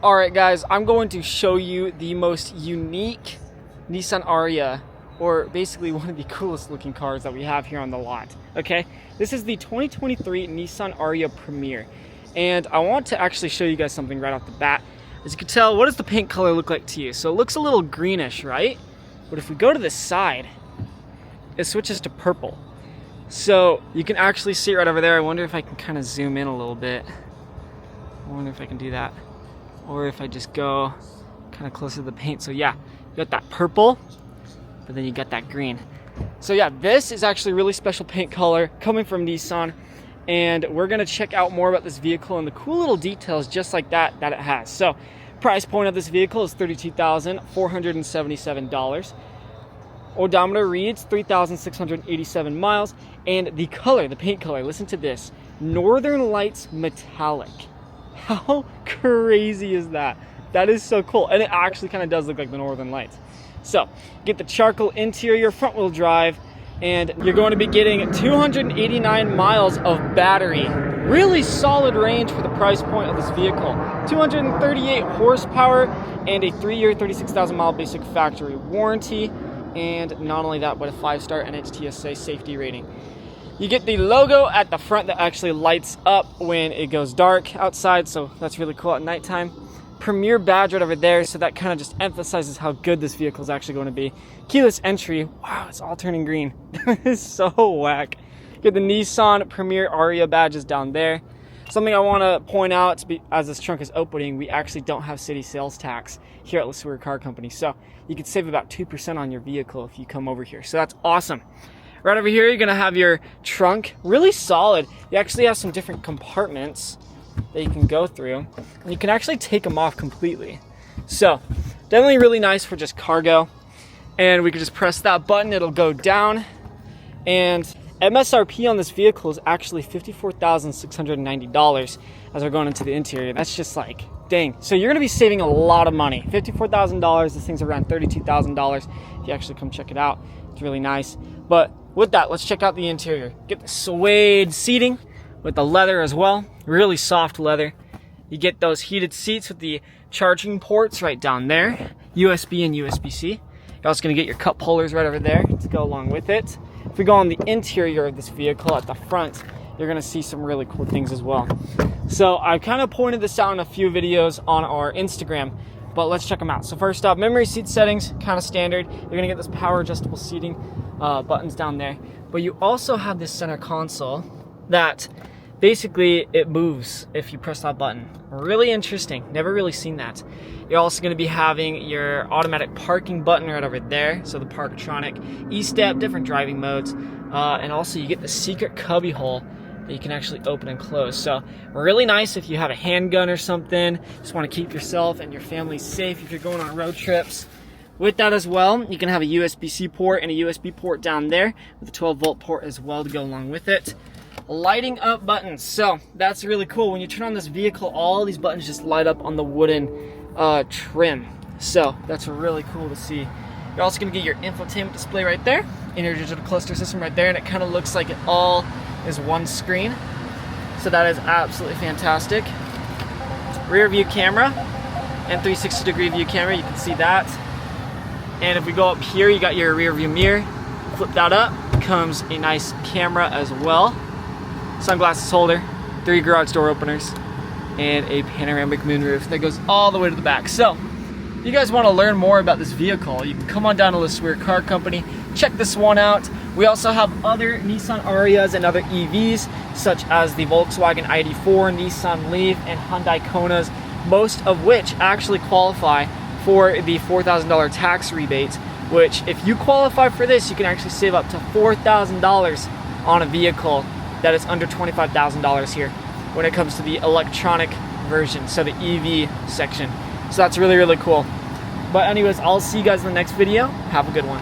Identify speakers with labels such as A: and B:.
A: Alright guys, I'm going to show you the most unique Nissan Ariya, or basically one of the coolest looking cars that we have here on the lot. Okay, this is the 2023 Nissan Ariya Premier, and I want to actually show you guys something right off the bat. As you can tell, what does the paint color look like to you? So it looks a little greenish, right? But if we go to the side, it switches to purple. So you can actually see it right over there. I wonder if I can kind of zoom in a little bit. I wonder if I can do that. Or if I just go kind of closer to the paint. So yeah, you got that purple, but then you got that green. So yeah, this is actually a really special paint color coming from Nissan, and we're gonna check out more about this vehicle and the cool little details just like that it has. So price point of this vehicle is $32,477. Odometer reads 3,687 miles, and the color, the paint color, listen to this, Northern Lights Metallic. How crazy is that? That is so cool, and it actually kind of does look like the Northern Lights. So get the charcoal interior, front wheel drive, and you're going to be getting 289 miles of battery. Really solid range for the price point of this vehicle. 238 horsepower and a 3-year 36,000 mile basic factory warranty, and not only that, but a 5-star NHTSA safety rating. You get the logo at the front that actually lights up when it goes dark outside, so that's really cool at nighttime. Premier badge right over there, so that kind of just emphasizes how good this vehicle is actually going to be. Keyless entry, wow, it's all turning green. That is so whack. You get the Nissan Premier Ariya badges down there. Something I want to point out, as this trunk is opening, we actually don't have city sales tax here at LeSueur Car Company, so you could save about 2% on your vehicle if you come over here, so that's awesome. Right over here, you're gonna have your trunk, really solid. You actually have some different compartments that you can go through, and you can actually take them off completely. So, definitely really nice for just cargo. And we can just press that button, it'll go down. And MSRP on this vehicle is actually $54,690 as we're going into the interior. That's just like, dang. So you're gonna be saving a lot of money. $54,000, this thing's around $32,000 if you actually come check it out. It's really nice. But with that, let's check out the interior. Get the suede seating with the leather as well. Really soft leather. You get those heated seats with the charging ports right down there. USB and USB-C. You're also gonna get your cup holders right over there to go along with it. If we go on the interior of this vehicle at the front, you're gonna see some really cool things as well. So I kind of pointed this out in a few videos on our Instagram, but let's check them out. So first up, memory seat settings, kind of standard. You're gonna get this power adjustable seating buttons down there, but you also have this center console that basically it moves if you press that button. Really interesting, never really seen that. You're also gonna be having your automatic parking button right over there, so the Parktronic e-step, different driving modes, and also you get the secret cubby hole that you can actually open and close. So really nice if you have a handgun or something, just want to keep yourself and your family safe if you're going on road trips. With that as well, you can have a USB-C port and a USB port down there with a 12-volt port as well to go along with it. Lighting up buttons, so that's really cool. When you turn on this vehicle, all these buttons just light up on the wooden trim. So that's really cool to see. You're also going to get your infotainment display right there and your digital cluster system right there, and it kind of looks like it all is one screen. So that is absolutely fantastic. Rear view camera and 360-degree view camera, you can see that. And if we go up here, you got your rear view mirror. Flip that up, comes a nice camera as well. Sunglasses holder, 3 garage door openers, and a panoramic moonroof that goes all the way to the back. So, if you guys want to learn more about this vehicle, you can come on down to LeSueur Car Company, check this one out. We also have other Nissan Ariyas and other EVs, such as the Volkswagen ID4, Nissan Leaf, and Hyundai Konas, most of which actually qualify for the $4,000 tax rebate, which if you qualify for this, you can actually save up to $4,000 on a vehicle that is under $25,000 here when it comes to the electronic version, so the EV section. So that's really, really cool. But anyways, I'll see you guys in the next video. Have a good one.